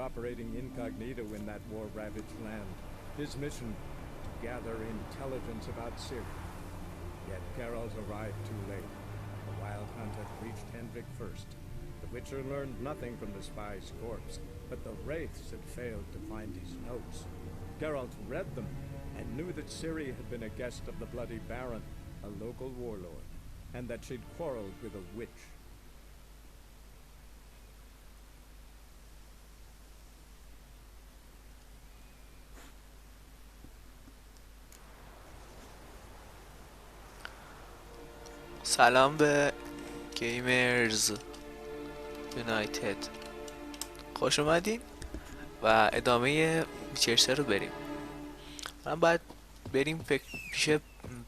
operating incognito in that war-ravaged land. His mission, to gather intelligence about Ciri. Yet Geralt arrived too late. The Wild Hunt had reached Hendrik first. The Witcher learned nothing from the spy's corpse, but the Wraiths had failed to find his notes. Geralt read them and knew that Ciri had been a guest of the Bloody Baron, a local warlord, and that she'd quarreled with a witch. سلام به گیمرز یونایتد، خوش اومدین و ادامه ویچر 3 رو بریم. من باید بریم پیش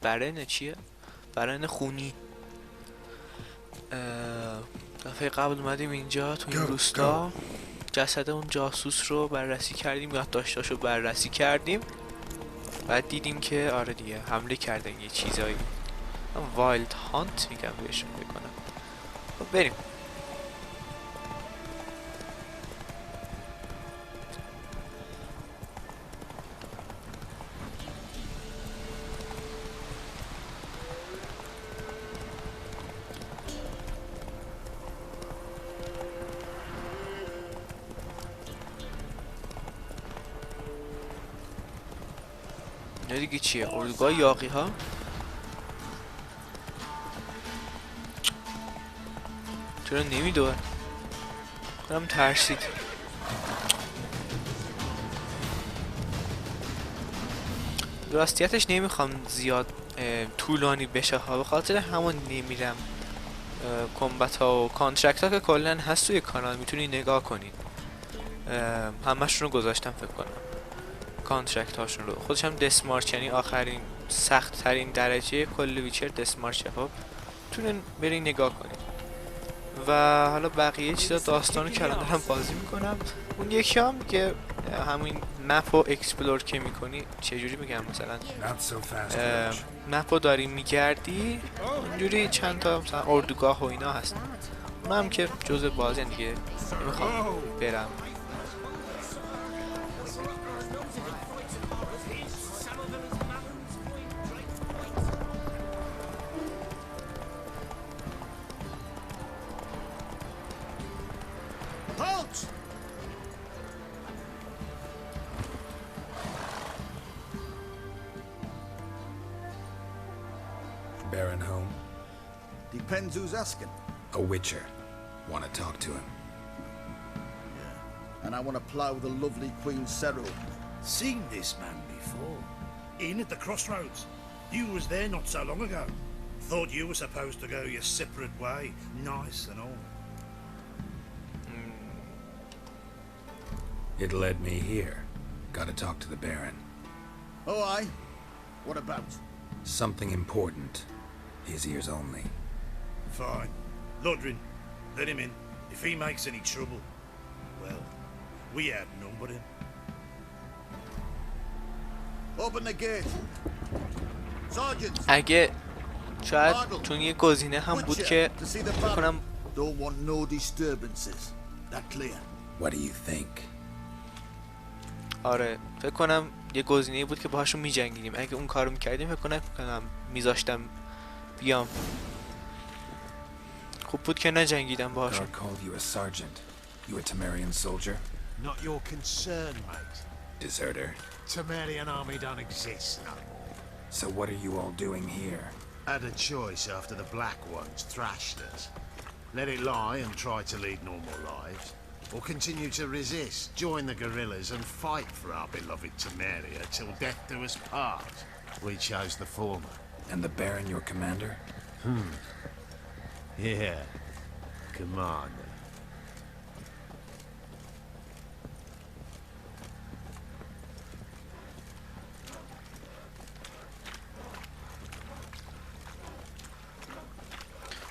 برن چیه؟ برن خونی. دفعه قبل اومدیم اینجا تو این روستا، جسد اون جاسوس رو بررسی کردیم، یادداشتاشو بررسی کردیم، بعد دیدیم که آره دیگه حمله کردن یه چیزایی. وایلد هانت میگم بهشون بکنم. خب بریم. نه دیگه چیه؟ اردوگاه یاقی ها؟ چرا نمیدوه؟ کنم ترسید. راستیتش نمیخوام زیاد طولانی بشه ها، به خاطر همون نمیرم. کمبت ها و کانترکت ها که کلن هست توی کانال، میتونی نگاه کنید. همشون رو گذاشتم فکر کنم، کانترکت هاشون رو. خودش هم دسمارچ، یعنی آخرین سخت ترین درجه کل ویچر دسمارچه. خب میتونین برین نگاه کنید. و حالا بقیه چیزا داستانو که الان دارم بازی میکنم، اون یکی هم که همین مپ رو اکسپلور که میکنی، چجوری میگم، مثلا مپ رو داری میگردی، اونجوری چند تا مثلا اردوگاه و اینا هست. اون هم که جزء بازی دیگه نمیخوام برم. Baron home? Depends who's asking. A witcher. Want to talk to him? Yeah. And I want to plough the lovely Queen Ciri. Seen this man before. In at the crossroads. You was there not so long ago. Thought you were supposed to go your separate way. Nice and all. It led me here. Gotta talk to the Baron. Oh, aye? What about? Something important. His ears only. Fine. Lodrin, let him in. If he makes any trouble, well, we outnumbered him. Open the gate. Sergeant. اگه شاید چون یه گزینه هم بود که بکنم. Don't want no disturbances. That clear? What do you think? آره فکر کنم یه گزینه بود که باهاشون میجنگیدیم. اگه اون کارو میکردیم فکر کنم میذاشتم بیام. خوب بود که نجنگیدم باهاشون. God called you a sergeant. You a Temerian soldier? Not your concern, mate. Deserter. Temerian army don't exist no more. So what are you all doing here? Had a choice after the Black Ones thrashed us. Let it lie and try to lead normal lives, or continue to resist, join the guerrillas and fight for our beloved Temeria till death do us part. We chose the former. And the Baron your commander? Yeah, commander.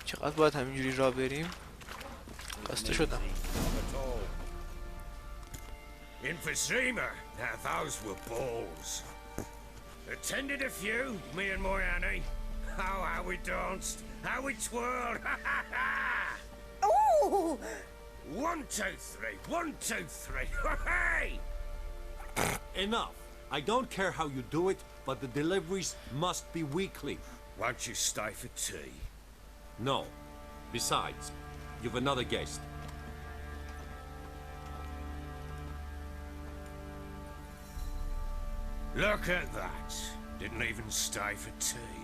چقدر باید همینجوری را بریم؟ کاسته شدم. Infosema, now those were balls. Attended a few, me and my Annie. Oh, how we danced, how we twirled, ha ha ha! Ooh! 1, 2, 3. 1, 2, 3. Hey! Enough. I don't care how you do it, but the deliveries must be weekly. Won't you stay for tea? No. Besides, you've another guest. Look at that. Didn't even stay for tea.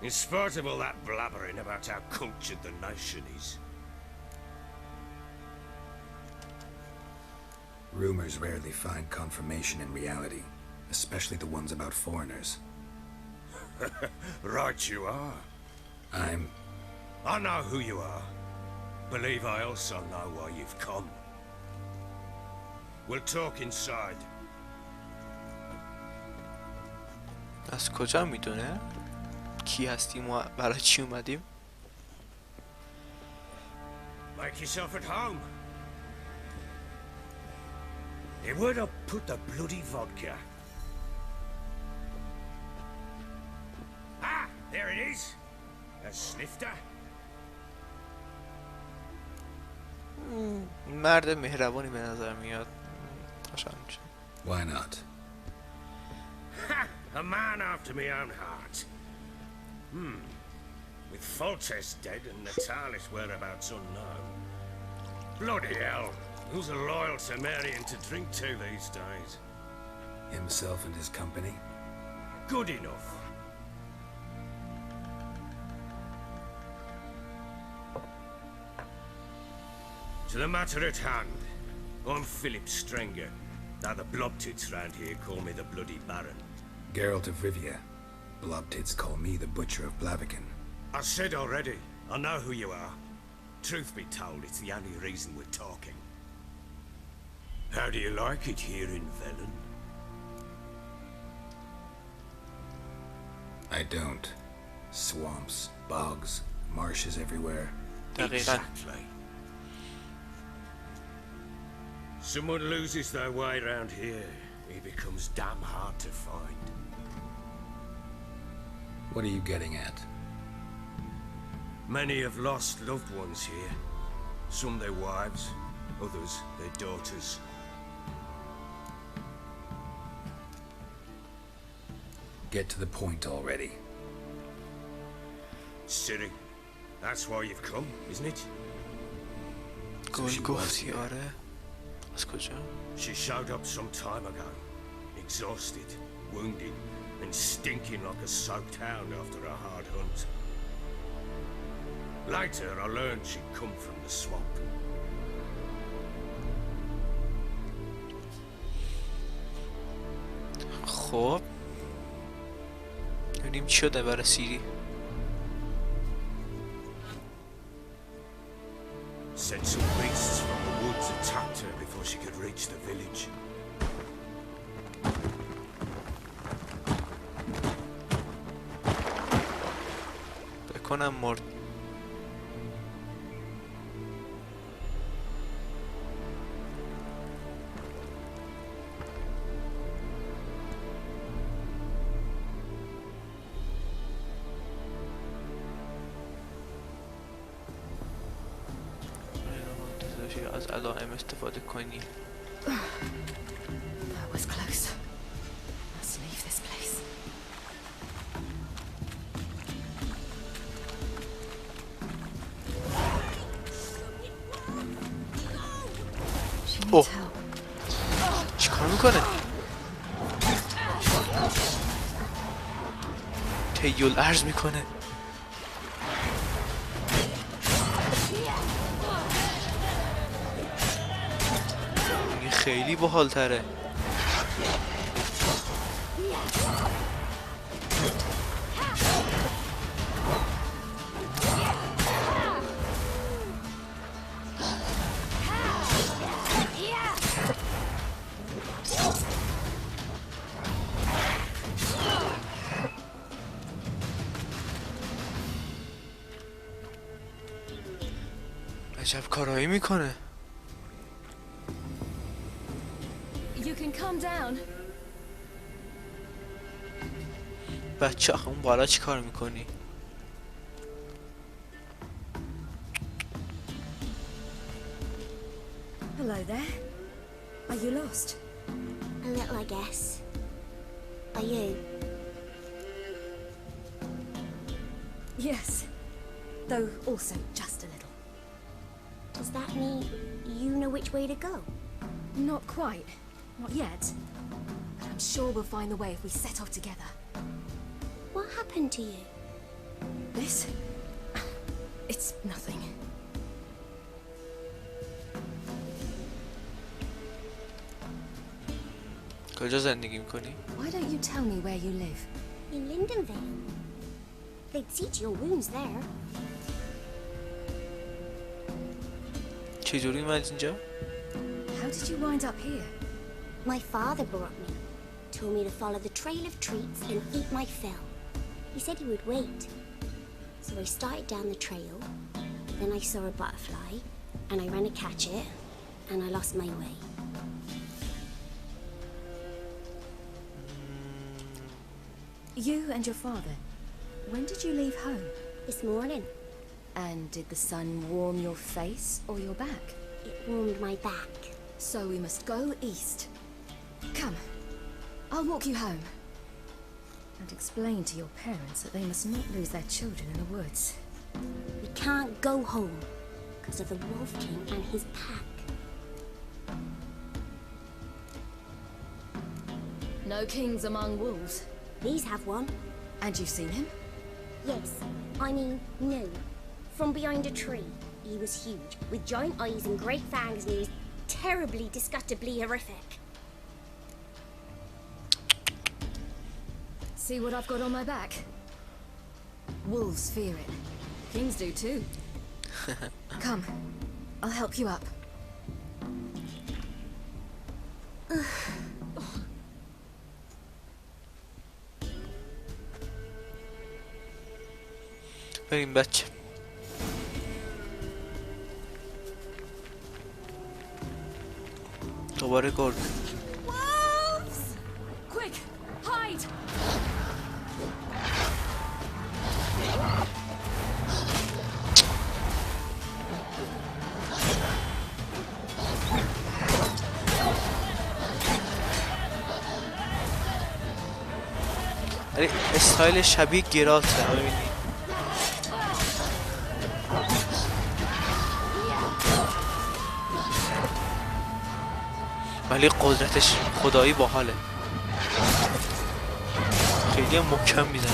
In spite of all that blabbering about how cultured the nation is. Rumors rarely find confirmation in reality, especially the ones about foreigners. Right you are. I know who you are. Believe I also know why you've come. We'll talk inside. از کجا میدونه؟ کی هستیم و برای چی اومدیم؟ Make yourself at home. Hey, where'd I put the bloody vodka? Ah, there it is. A snifter. مرد مهربانی به نظر میاد. خوشحال میشم. Why not? Ha! A man after my own heart. With Foltest dead and Natalis whereabouts unknown. Bloody hell. Who's loyal to marrying to drink to these days? Himself and his company? Good enough. To the matter at hand. I'm Philip Strenger. Now the blobtits round here call me the Bloody Baron. Geralt of Rivia. Blobtits call me the Butcher of Blaviken. I said already, I know who you are. Truth be told, it's the only reason we're talking. How do you like it here in Velen? I don't. Swamps, bogs, marshes everywhere. دقیقاً. Exactly. Someone loses their way around here, he becomes damn hard to find. What are you getting at? Many have lost loved ones here. Some their wives, others their daughters. Get to the point already. Ciri, that's why you've come, isn't it? گل گفتی آره. از کجا؟ She showed up some time ago, exhausted, wounded, and stinking like a soaked hound after a hard hunt. Later, I learned she'd come from the swamp. خب ببینیم چی شده برای سیری. Said some beasts from the woods attacked her before she could reach the village. بکنم مرد. از علائم استفاده کنی. That was close. Let's leave this place. She needs help. چیکار میکنه؟ تیول ارز میکنه. خیلی باحال تره. عجب کارایی میکنه. بچه آخه اون بالا چی کار میکنی؟ Hello there. Are you lost? A little, I guess. Are you? Yes. Though also just a little. Does that mean you know which way to go? Not quite. Not yet. But I'm sure we'll find the way if we set off together. What happened to you? This? It's nothing. کجا زندگی میکنی؟ Why don't you tell me where you live? In Lindenvale. They'd see to your wounds there. چجوری اومد اینجا؟ How did you wind up here? My father brought me. Told me to follow the trail of treats and eat my fill. He said he would wait. So I started down the trail. Then I saw a butterfly, and I ran to catch it, and I lost my way. You and your father. When did you leave home? This morning, And did the sun warm your face or your back? it warmed my back. So we must go east. Come, I'll walk you home. And explain to your parents that they must not lose their children in the woods. We can't go home because of the Wolf King and his pack. No kings among wolves. These have one. And you've seen him? Yes, I mean, no. From behind a tree. He was huge, with giant eyes and great fangs, and he was terribly, disgustingly horrific. See what I've got on my back? Wolves fear it. Kings do too. Come, I'll help you up. بریم بچه. دوباره گرگ. Wolves! Quick, hide! ولی استایل شبیه گراته ببینید. ولی قدرتش خدایی باحاله. خیلی محکم میزنه.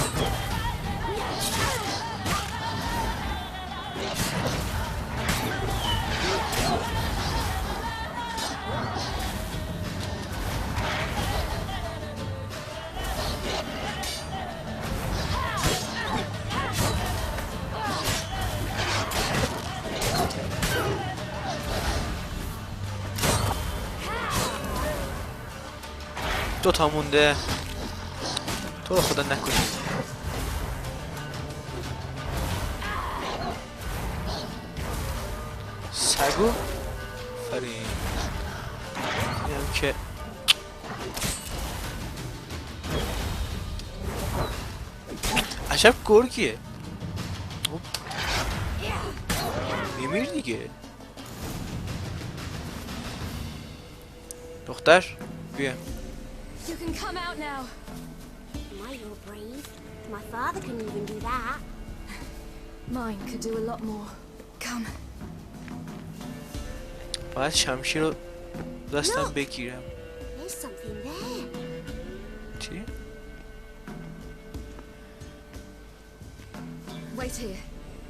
دو تا مونده. تو رو خدا نکنی. سگو فرین اینم که عجب گرگیه. میمیر دیگه. دختر بیا. You can come out now. My, you're brave. My father can even do that. Mine could do a lot more. Come. باید شمشیر رو دستم بگیرم. There's something there. چی؟ Wait here.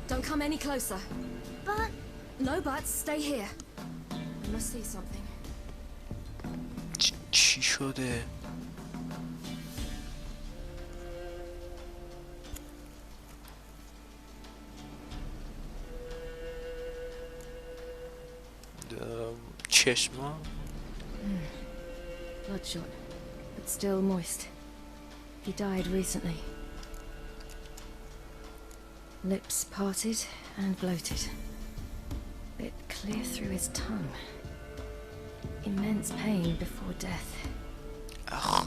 Don't come any closer. But No buts, stay here. I must see something. چی شده؟ چشما Bloodshot, but still moist. He died recently. Lips parted and bloated. Bit clear through his tongue. Immense pain before death. اخ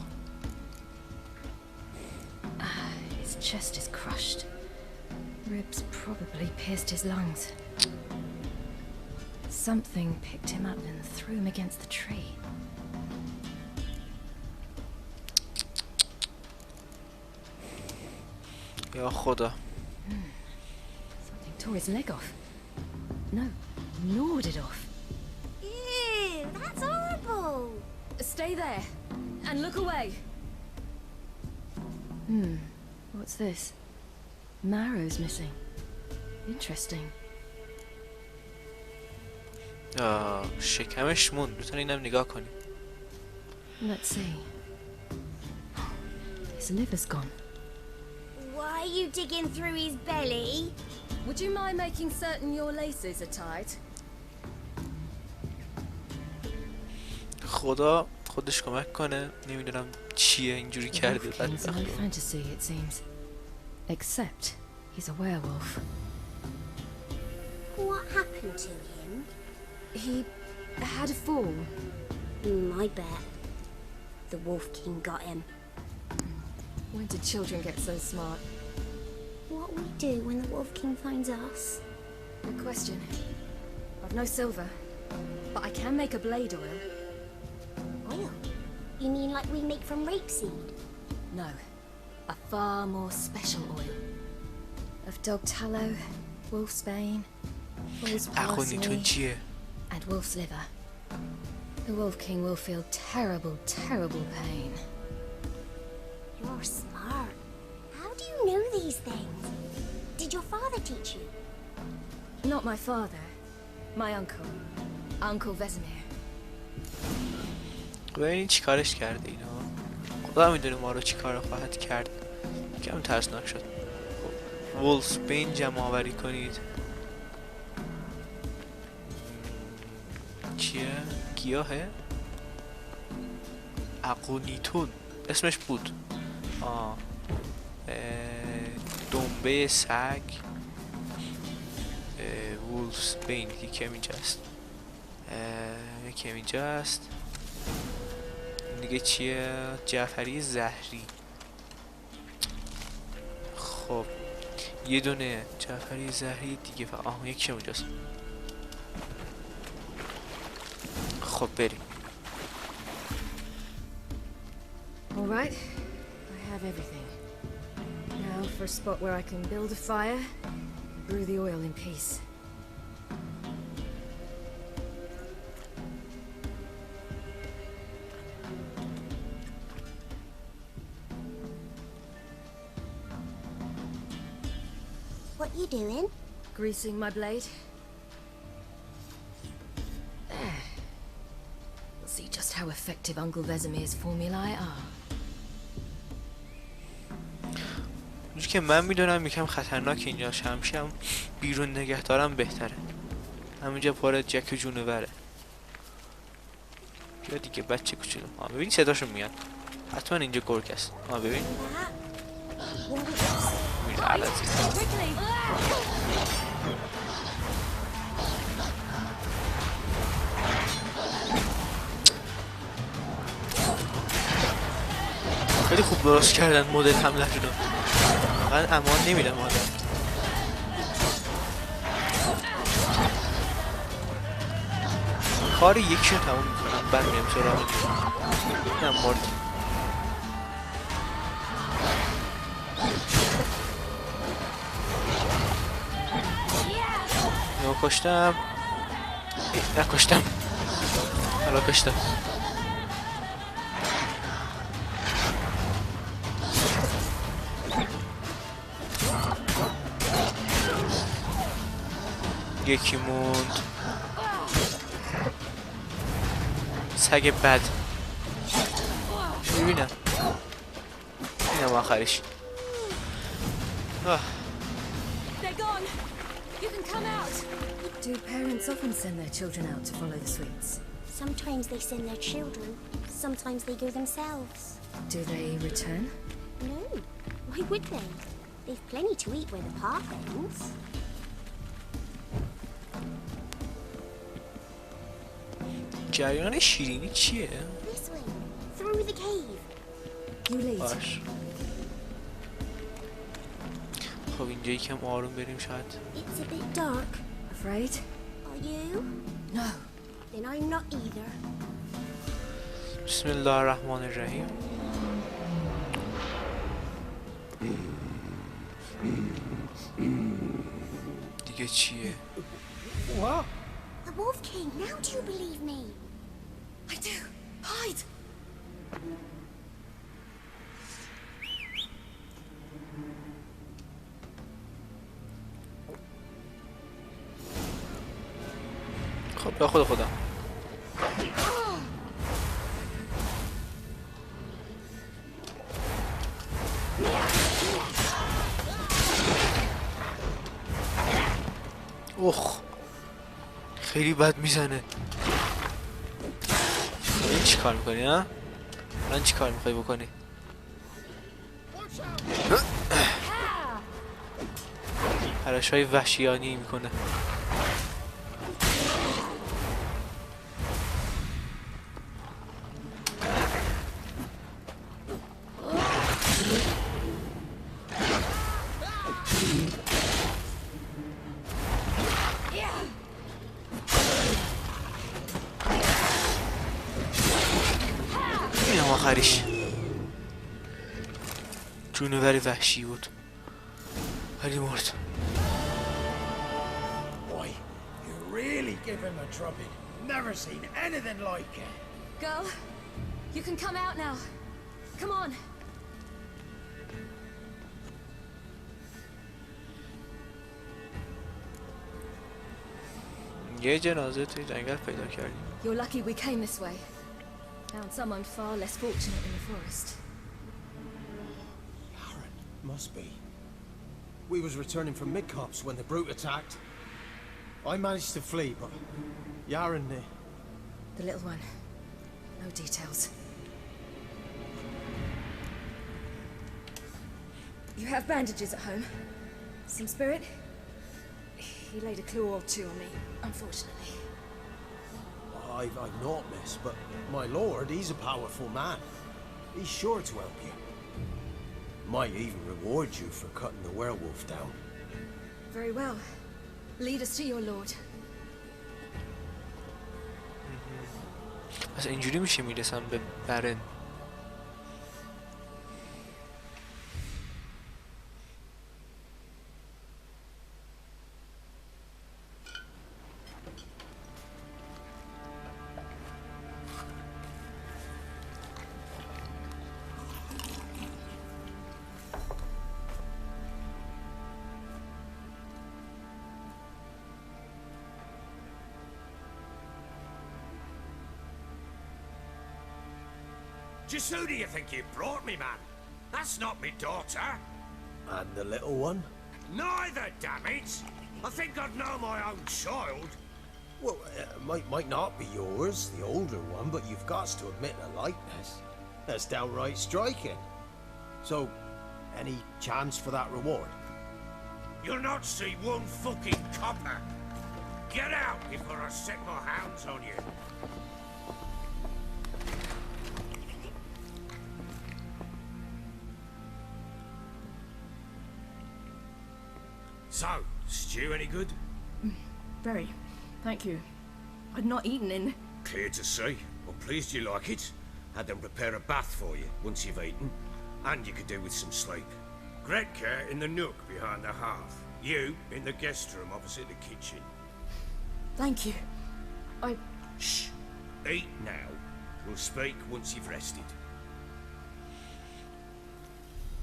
His chest is crushed. Ribs probably pierced his lungs. something picked him up and threw him against the tree. یا خدا. Something tore his leg off. No, gnawed it off. Ew, that's horrible. Stay there and look away. What's this? Marrow's missing. Interesting. شکمش موند. لطفاً اینم نگاه کنیم. Let's see. His liver's gone. Why are you digging through his belly? Would you mind making certain your laces are tied? خدا خودش کمک کنه. نمیدونم چیه اینجوری کرده. Wolfking's no fantasy, it seems. Except he's a werewolf. What happened to him? He had a fall. I bet. The Wolf King got him. When did children get so smart? What we do when the Wolf King finds us? Good question. I've no silver, but I can make a blade oil. Oil? You mean like we make from rapeseed? No, a far more special oil. Of dog tallow, wolf's bane, bull's parsley, and wolf's liver. The Wolf King will feel terrible, terrible pain. You're smart. How do you know these things? Did your father teach you? Not my father. My uncle. Uncle Vesemir. ببینید چی کارش کرده اینا. خدا میدونه ما رو چی کار خواهد کرد. کم ترسناک شد. وولفز بین جمع آوری کنید. چیه؟ گیاهه؟ اقونیتون اسمش بود. دنبه سگ. وولفز بین یکم اینجاست. یکم اینجاست. دیگه چیه؟ جعفری زهری. خب یه دونه جعفری زهری دیگه فقط یکی اونجاست. خب بریم. All right, I have everything. Now for a spot where I can build a fire, and brew the oil in peace. What you doing? Greasing my blade. There. We'll see just how effective Uncle Vesemir's formulae are. اونجوری که من میدونم یکم خطرناک اینجا شمشم بیرون نگه دارم بهتره. همینجا پر جک و جونوره. یا دیگه بچه کوچولو. ببین صداشون میاد. حتما اینجا گرگ است. ببین. میره علازی. خیلی خوب درست کردن مدل حمله شدن. واقعا امان نمیدم آدم. کار یکیشون تموم میکنم بعد میرم سراغ اینم مرد. کشتم. نکشتم. حالا کشتم. یکی موند. سگ بد. ببینم. اینم آخرش. Do parents often send their children out to follow the sweets? Sometimes they send their children, sometimes they go themselves. Do they return? No, why would they? They've plenty to eat where the path ends. جریان شیرینی چیه؟ This way, through the cave. You lead. باش. خب اینجا یکم آروم بریم شاید. It's a bit dark. Afraid? Are you? No. Then I'm not either. بسم الله الرحمن الرحیم. دیگه چیه؟ What? The Wolf King. Now do you believe me? I do. Hide! خب به خودم. اوخ خیلی بد میزنه. این چی کار میکنی ها؟ الان چی کار میخوای بکنی؟ حرش های وحشیانی میکنه. آخریش جونوری وحشی بود ولی مرد. Boy, you really give him a drubbing. Never seen anything like it. Girl, you can come out now. Come on. یه جنازه توی جنگل پیدا کردیم. You're lucky we came this way. Found someone far less fortunate in the forest. Aaron, must be. We was returning from Midcops when the brute attacked. I managed to flee, but Yaren, The little one. No details. You have bandages at home? Some spirit? He laid a claw or two on me, unfortunately. I've not, miss, but my lord, he's a powerful man. He's sure to help you. Might even reward you for cutting the werewolf down. Very well. Lead us to your lord. پس اینجوری میشه میرسم به برن. Just who do you think you brought me, man? That's not me daughter. And the little one? Neither, damn it! I think I'd know my own child. Well, might not be yours, the older one, but you've got to admit a likeness. That's downright striking. So, any chance for that reward? You'll not see one fucking copper. Get out before I set my hounds on you. So, stew any good? Very. Thank you. I'd not eaten in... Clear to see. Well, pleased you like it. Had them prepare a bath for you once you've eaten. And you could do with some sleep. Gretka in the nook behind the hearth. You in the guest room opposite the kitchen. Thank you. Shh. Eat now. We'll speak once you've rested.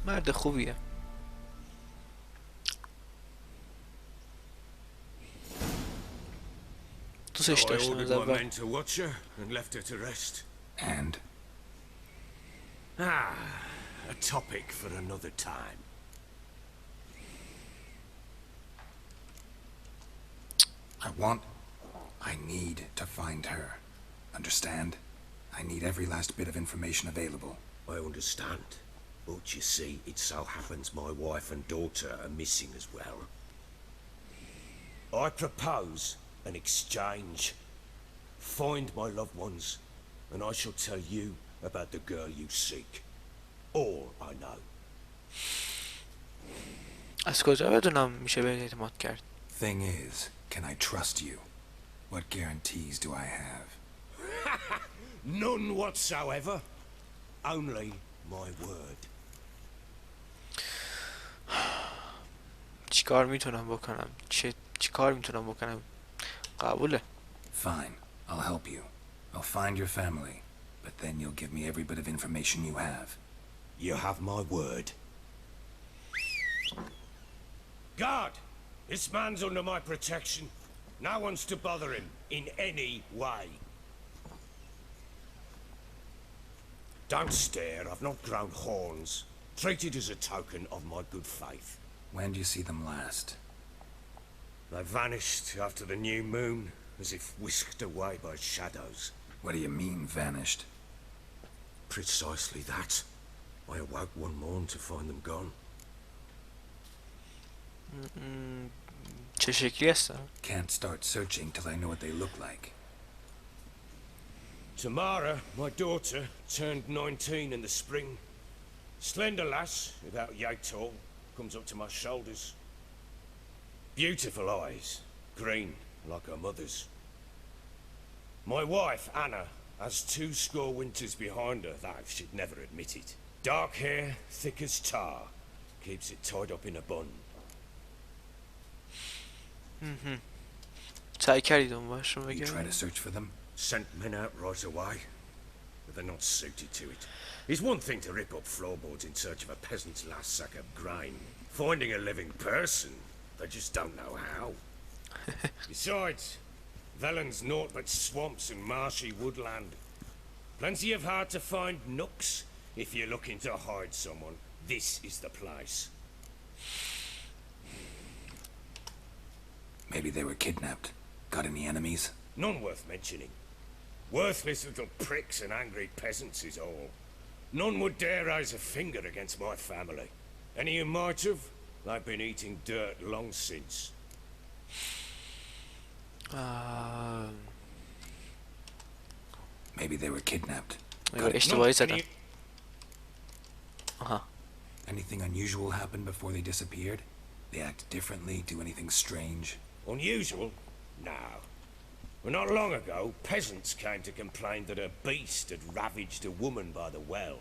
مرد خوبیه. دوستش داشتم از اول. I ordered my men to watch her and left her to rest. And? A topic for another time. I need to find her. Understand? I need every last bit of information available. I understand. But you see, it so happens my wife and daughter are missing as well. I propose an exchange. Find my loved ones, and I shall tell you about the girl you seek. All I know. از کجا بدونم میشه به اعتماد کرد؟ Thing is, can I trust you? What guarantees do I have? None whatsoever. Only my word. چیکار میتونم بکنم؟ چیکار میتونم بکنم؟ قبوله. Fine, I'll help you. I'll find your family, but then you'll give me every bit of information you have. You have my word. Guard! This man's under my protection. No one's to bother him in any way. Don't stare, I've not grown horns. Treat it as a token of my good faith. When do you see them last? They vanished after the new moon, as if whisked away by shadows. What do you mean, vanished? Precisely that. I awoke one morn to find them gone. چه شکلی هستن؟ Can't start searching till I know what they look like. Tamara, my daughter, turned 19 in the spring. Slender lass, about yay tall, comes up to my shoulders. Beautiful eyes, green, like her mother's. My wife, Anna, has 2 winters behind her, though she'd never admit it. Dark hair, thick as tar, keeps it tied up in a bun. سعی کردی دنبالشون You بگردی؟ try to search for them? Sent men out right away, but they're not suited to it. It's one thing to rip up floorboards in search of a peasant's last sack of grain. Finding a living person, they just don't know how. Besides, Velen's naught but swamps and marshy woodland. Plenty of hard-to-find nooks. If you're looking to hide someone, this is the place. Maybe they were kidnapped. Got any enemies? None worth mentioning. Worthless little pricks and angry peasants is all. None would dare raise a finger against my family. Any who might have, they've been eating dirt long since. Maybe they were kidnapped. اشتباهی زدم. Anything unusual happened before they disappeared? They act differently, do anything strange? Unusual? No. Well, not long ago, peasants came to complain that a beast had ravaged a woman by the well,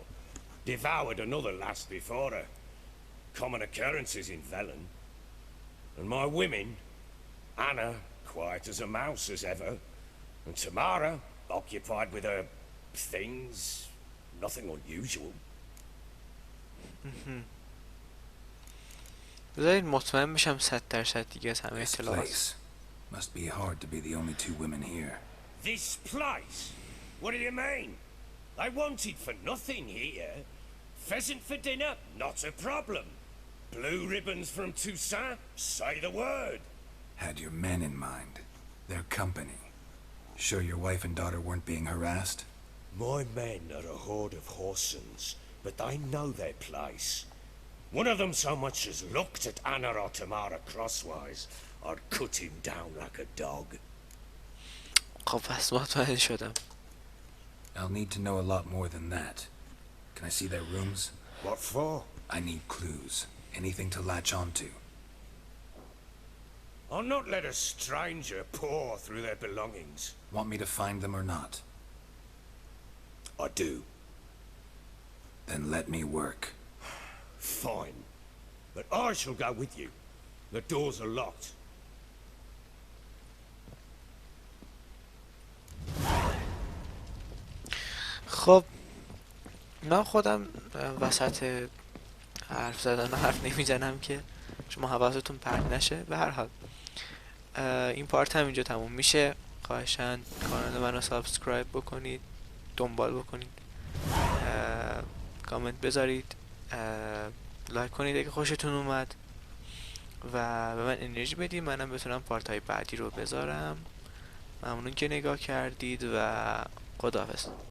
devoured another lass before her. Common occurrences in Velen. And my women, Anna, quiet as a mouse as ever, and Tamara, occupied with her things, nothing unusual. بذارید مطمئن بشم 100% دیگه از همه This اطلاعات. place. Must be hard to be the only 2 women here. This place? What do you mean? They wanted for nothing here. Pheasant for dinner? Not a problem. Blue ribbons from Toussaint? Say the word. Had your men in mind. Their company. Sure your wife and daughter weren't being harassed? My men are a horde of whoresons, but they know their place. One of them so much as looked at Anna or Tamara crosswise, I'd cut him down like a dog. خب پس مطمئن شدم. I'll need to know a lot more than that. Can I see their rooms? What for? I need clues. Anything to latch onto. I'll not let a stranger pore through their belongings. Want me to find them or not? I do. Then let me work. Fine. But I shall go with you. The doors are locked. خب من خودم وسط حرف زدن حرف نمیزنم که شما حواستون پرت نشه. به هر حال این پارت هم اینجا تموم میشه. خواهشاً کانال منو سابسکرایب بکنید، دنبال بکنید، کامنت بذارید، لایک کنید اگه خوشتون اومد و به من انرژی بدید منم بتونم پارت های بعدی رو بذارم. ممنون که نگاه کردید و خداحافظ.